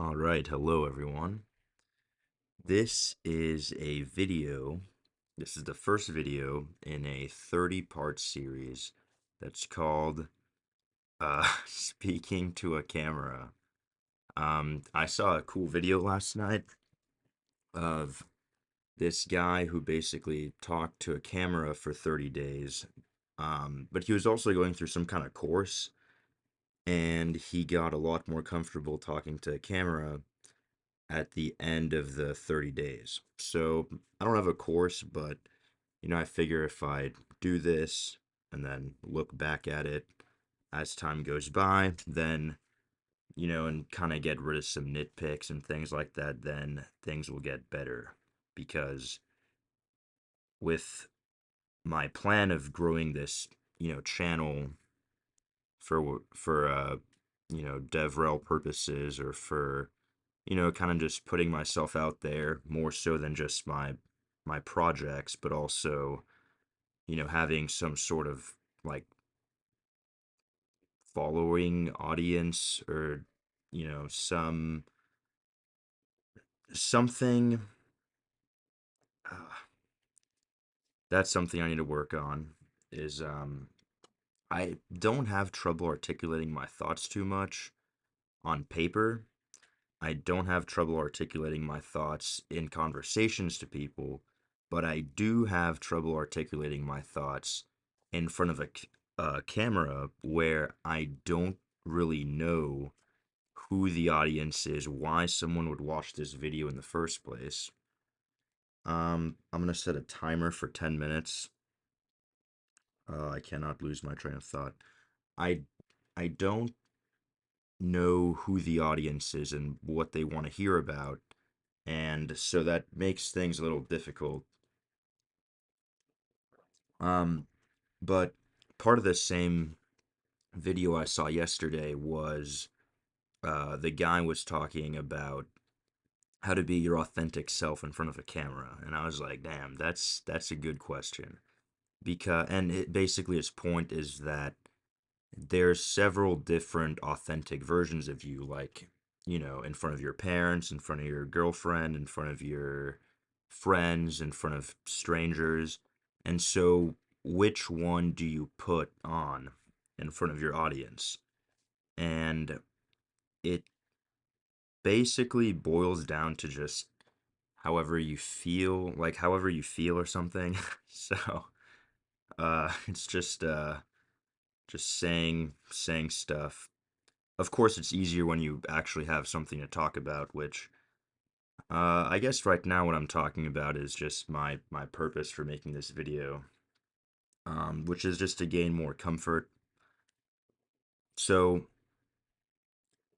All right, hello everyone. This is a video. This is the first video in a 30-part series that's called Speaking to a Camera. I saw a cool video last night of this guy who basically talked to a camera for 30 days. But he was also going through some kind of course, and he got a lot more comfortable talking to a camera at the end of the 30 days. So I don't have a course, but I figure if I do this and then look back at it as time goes by, then, and kind of get rid of some nitpicks and things like that, then things will get better. Because with my plan of growing this, channel for DevRel purposes or for kind of just putting myself out there more so than just my projects, but also, having some sort of like following audience or, something uh, that's something I need to work on is I don't have trouble articulating my thoughts too much on paper. I don't have trouble articulating my thoughts in conversations to people, but I do have trouble articulating my thoughts in front of a camera where I don't really know who the audience is, why someone would watch this video in the first place. I'm gonna set a timer for 10 minutes. I cannot lose my train of thought. I I don't know who the audience is and what they want to hear about, and so that makes things a little difficult. Um, but part of the same video I saw yesterday was the guy was talking about how to be your authentic self in front of a camera, and I was like, "Damn, that's a good question." Because and it basically his point is that there's several different authentic versions of you, like, in front of your parents, in front of your girlfriend, in front of your friends, in front of strangers. And so, which one do you put on in front of your audience? And it basically boils down to just however you feel or something. So, it's just saying stuff. Of course, it's easier when you actually have something to talk about, which I guess right now what I'm talking about is just my purpose for making this video, which is just to gain more comfort. So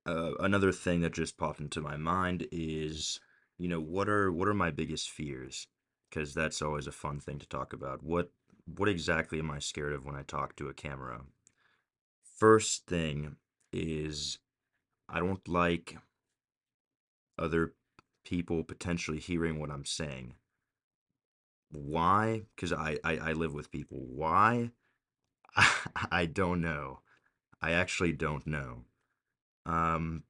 another thing that just popped into my mind is, what are my biggest fears? Because that's always a fun thing to talk about. What exactly am I scared of when I talk to a camera? First thing is I don't like other people potentially hearing what I'm saying. Why? Because I live with people. Why? I don't know. I actually don't know. Um,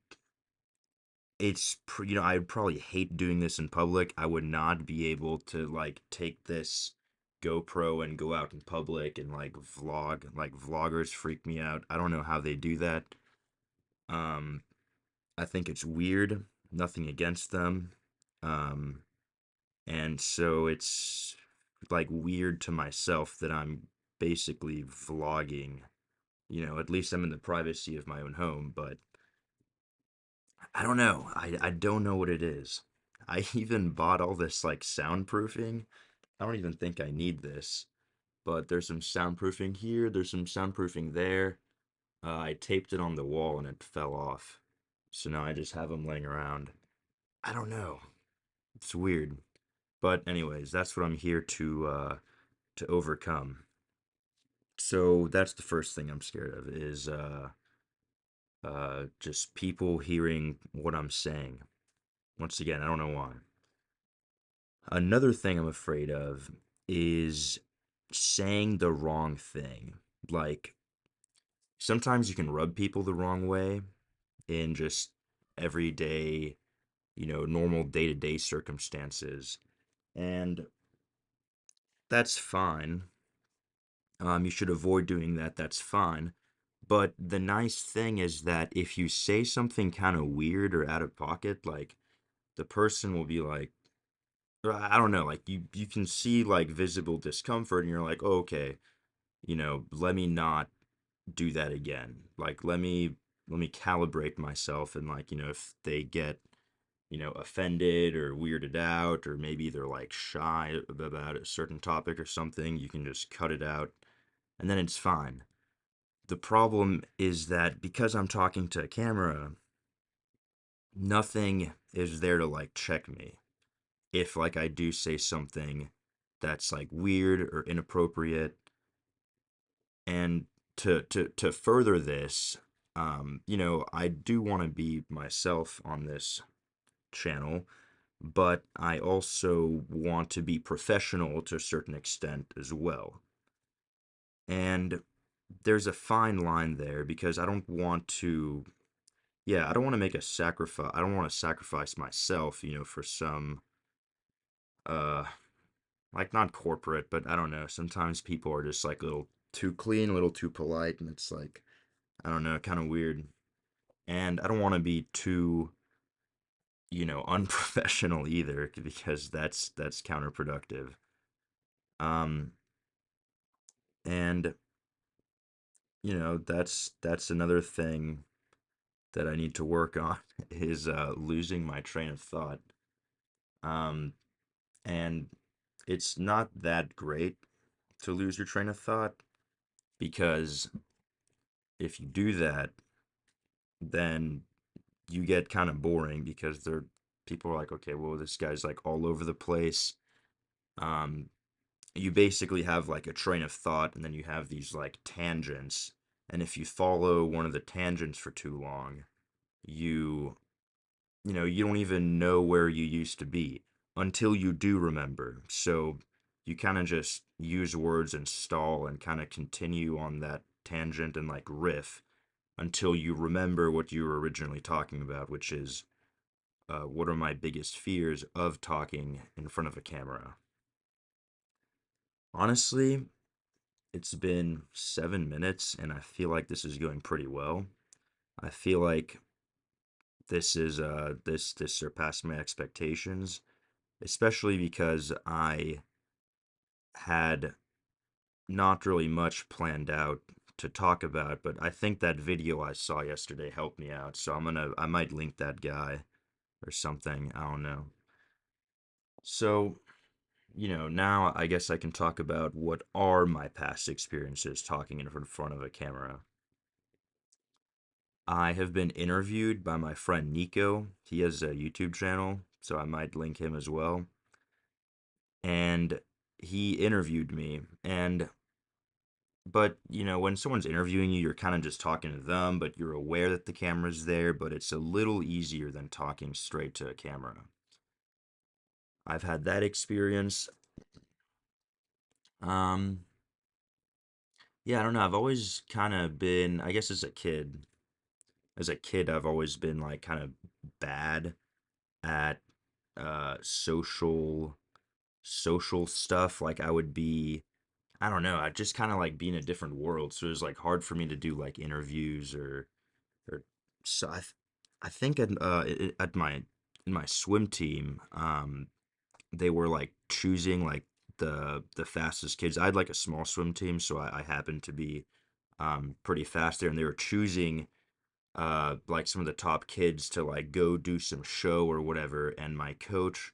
I'd probably hate doing this in public. I would not be able to like take this GoPro and go out in public and like vlog. Like vloggers freak me out. I don't know how they do that. Um, I think it's weird. Nothing against them. Um, and so it's like weird to myself that I'm basically vlogging. At least I'm in the privacy of my own home, but I don't know. I don't know what it is. I even bought all this like soundproofing. I don't even think I need this, but there's some soundproofing here, there's some soundproofing there. I taped it on the wall and it fell off. So now I just have them laying around. I don't know. It's weird. But anyways, that's what I'm here to overcome. So that's the first thing I'm scared of is just people hearing what I'm saying. Once again, I don't know why. Another thing I'm afraid of is saying the wrong thing. Like sometimes you can rub people the wrong way in just everyday, normal day-to-day circumstances. And that's fine. You should avoid doing that. That's fine. But the nice thing is that if you say something kind of weird or out of pocket, like the person will be like, or I don't know, like you can see like visible discomfort and you're like, oh, okay, let me not do that again. Like let me calibrate myself and like, if they get, offended or weirded out or maybe they're like shy about a certain topic or something, you can just cut it out and then it's fine. The problem is that because I'm talking to a camera, nothing is there to like check me. If like I do say something that's like weird or inappropriate, and to further this, I do want to be myself on this channel, but I also want to be professional to a certain extent as well. And there's a fine line there because I don't want to, yeah, I don't want to make a sacrifice. I don't want to sacrifice myself, for some, uh, like not corporate, but I don't know. Sometimes people are just like a little too clean, a little too polite, and it's like, I don't know, kind of weird. And I don't want to be too, unprofessional either because that's counterproductive. Um, and that's another thing that I need to work on is losing my train of thought. Um, and it's not that great to lose your train of thought because if you do that, then you get kind of boring because people are like, okay, well, this guy's like all over the place. Um, you basically have like a train of thought and then you have these like tangents. And if you follow one of the tangents for too long, you you don't even know where you used to be until you do remember. So you kind of just use words and stall and kind of continue on that tangent and like riff until you remember what you were originally talking about, which is what are my biggest fears of talking in front of a camera. Honestly, it's been 7 minutes and I feel like this is going pretty well. I feel like this surpassed my expectations, especially because I had not really much planned out to talk about, but I think that video I saw yesterday helped me out. So I might link that guy or something. I don't know. So, now I guess I can talk about what are my past experiences talking in front of a camera. I have been interviewed by my friend Nico. He has a YouTube channel, so I might link him as well. And he interviewed me. But, when someone's interviewing you, you're kind of just talking to them, but you're aware that the camera's there, but it's a little easier than talking straight to a camera. I've had that experience. Um, yeah, I don't know. I've always kind of been, I guess as a kid, I've always been like kind of bad at social stuff. Like I would be, I don't know, I just kind of like be in a different world. So it was like hard for me to do like interviews or so I think at my in my swim team, they were like choosing like the fastest kids. I had like a small swim team, so I happened to be pretty fast there, and they were choosing like some of the top kids to like go do some show or whatever. And my coach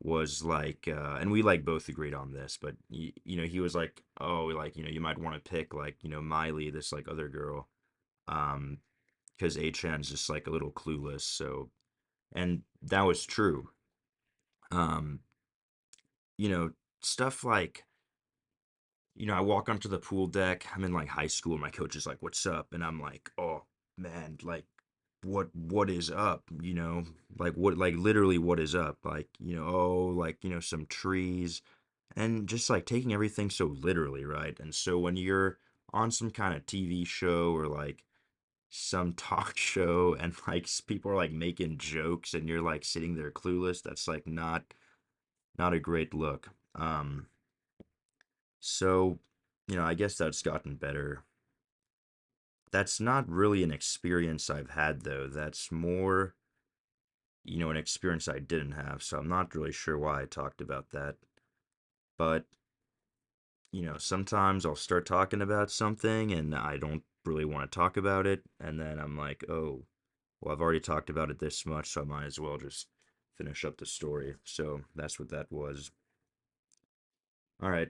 was like, and we like both agreed on this, but he was like, oh, like you might want to pick like Miley, this like other girl, um, because Achan's just like a little clueless. So, and that was true. Um, you know, stuff like I walk onto the pool deck. I'm in like high school. My coach is like, "What's up?" And I'm like, "Oh man, like what is up?" Like what like literally what is up? Like oh like some trees, and just like taking everything so literally, right? And so when you're on some kind of TV show or like some talk show and like people are like making jokes and you're like sitting there clueless. That's like not a great look. So, I guess that's gotten better. That's not really an experience I've had though. That's more, an experience I didn't have. So I'm not really sure why I talked about that. But, sometimes I'll start talking about something and I don't really want to talk about it. And then I'm like, oh, well, I've already talked about it this much, so I might as well just finish up the story. So that's what that was. All right.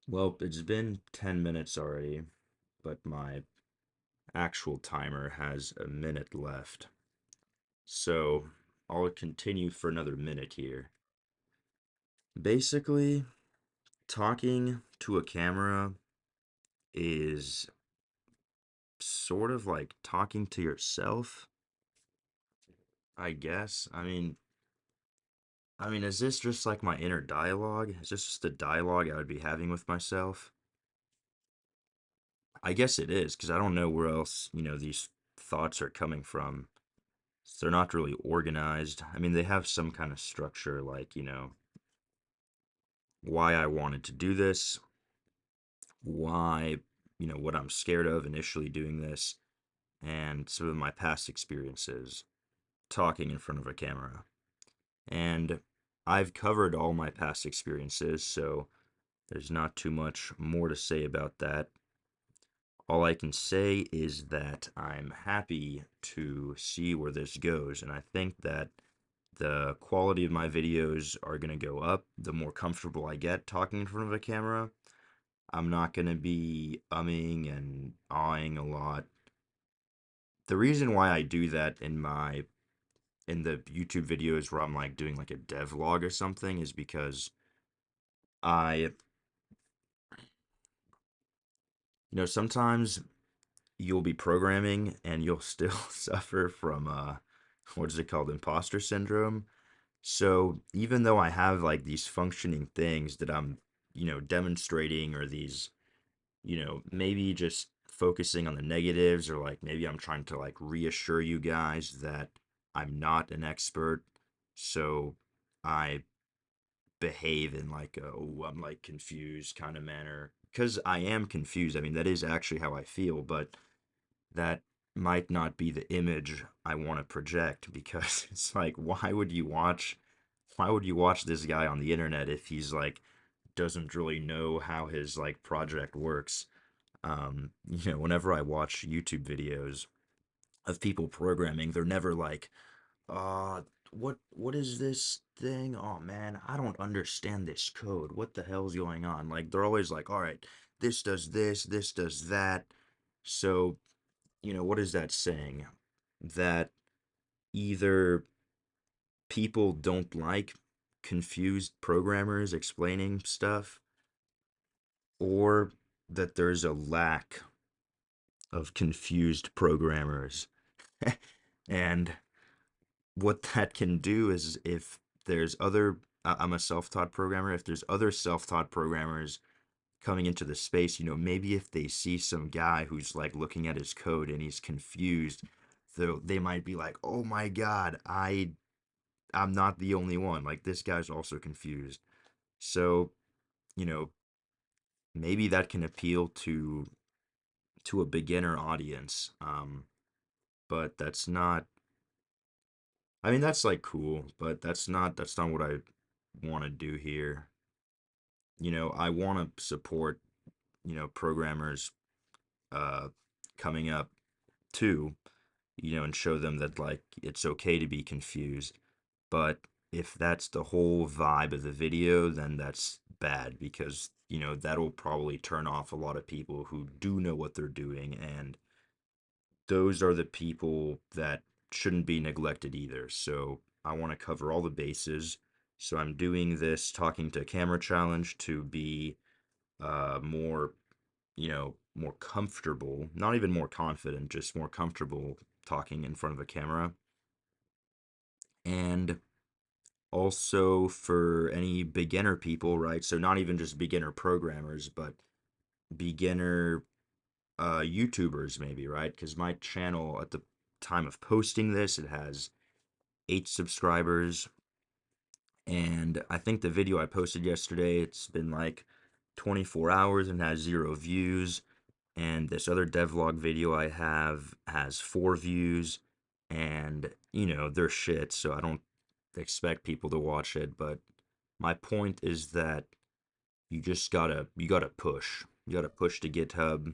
Well, it's been 10 minutes already, but my actual timer has a minute left. So I'll continue for another minute here. Basically, talking to a camera is sort of like talking to yourself, I guess. I mean, is this just like my inner dialogue? Is this just a dialogue I would be having with myself? I guess it is, because I don't know where else, these thoughts are coming from. They're not really organized. I mean, they have some kind of structure, like, why I wanted to do this, why, what I'm scared of initially doing this, and some of my past experiences talking in front of a camera. And I've covered all my past experiences, so there's not too much more to say about that. All I can say is that I'm happy to see where this goes, and I think that the quality of my videos are going to go up the more comfortable I get talking in front of a camera. I'm not going to be umming and awing a lot. The reason why I do that in the YouTube videos where I'm like doing like a devlog or something is because I, sometimes you'll be programming and you'll still suffer from what is it called, imposter syndrome. So even though I have like these functioning things that I'm, demonstrating, or these, maybe just focusing on the negatives, or like maybe I'm trying to like reassure you guys that I'm not an expert. So I behave in like a, oh, I'm like confused kind of manner, because I am confused. I mean, that is actually how I feel, but that might not be the image I want to project, because it's like, why would you watch this guy on the internet if he's like doesn't really know how his like project works? Whenever I watch YouTube videos of people programming, they're never like, uh, what is this thing? Oh man, I don't understand this code. What the hell's going on? Like they're always like, all right, this does that. So, what is that saying? That either people don't like confused programmers explaining stuff, or that there's a lack of confused programmers. And what that can do is, if there's other, I'm a self-taught programmer, if there's other self-taught programmers coming into the space, maybe if they see some guy who's like looking at his code and he's confused, they might be like, oh my God, I'm not the only one. Like this guy's also confused. So, you know, maybe that can appeal to a beginner audience. But that's not, I mean, that's like cool, but that's not what I want to do here. I want to support, programmers uh coming up too, and show them that like it's okay to be confused. But if that's the whole vibe of the video, then that's bad, because, that'll probably turn off a lot of people who do know what they're doing, and those are the people that shouldn't be neglected either. So I want to cover all the bases. So I'm doing this talking to camera challenge to be more, more comfortable, not even more confident, just more comfortable talking in front of a camera. And also for any beginner people, right? So not even just beginner programmers, but beginner YouTubers maybe, right? Because my channel at the time of posting this, it has 8 subscribers, and I think the video I posted yesterday, it's been like 24 hours and has 0 views. And this other devlog video I have has 4 views, and they're shit, so I don't expect people to watch it. But my point is that you gotta push. You gotta push to GitHub,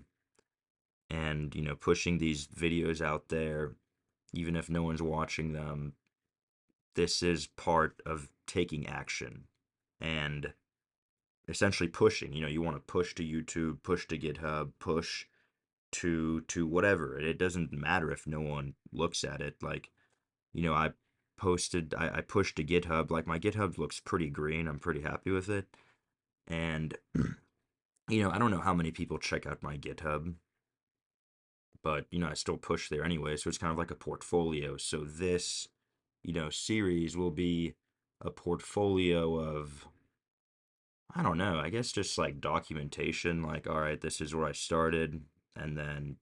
and pushing these videos out there, even if no one's watching them. This is part of taking action and essentially pushing. You want to push to YouTube, push to GitHub, push to whatever. It doesn't matter if no one looks at it. Like, I pushed to GitHub. Like, my GitHub looks pretty green. I'm pretty happy with it. And I don't know how many people check out my GitHub, but I still push there anyway. So it's kind of like a portfolio. So this series will be a portfolio of, I don't know, I guess just like documentation, like, all right, this is where I started, and then,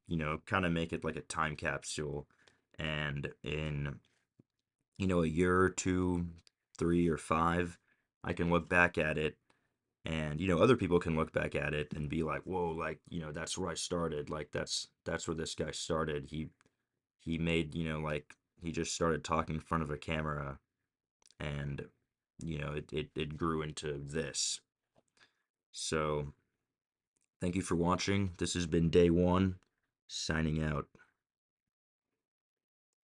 kind of make it like a time capsule. And in, a year or two, 3 or 5, I can look back at it, and, other people can look back at it and be like, whoa, like, that's where I started. Like, that's where this guy started. He made, like, he just started talking in front of a camera, and, it grew into this. So, thank you for watching. This has been day one, signing out.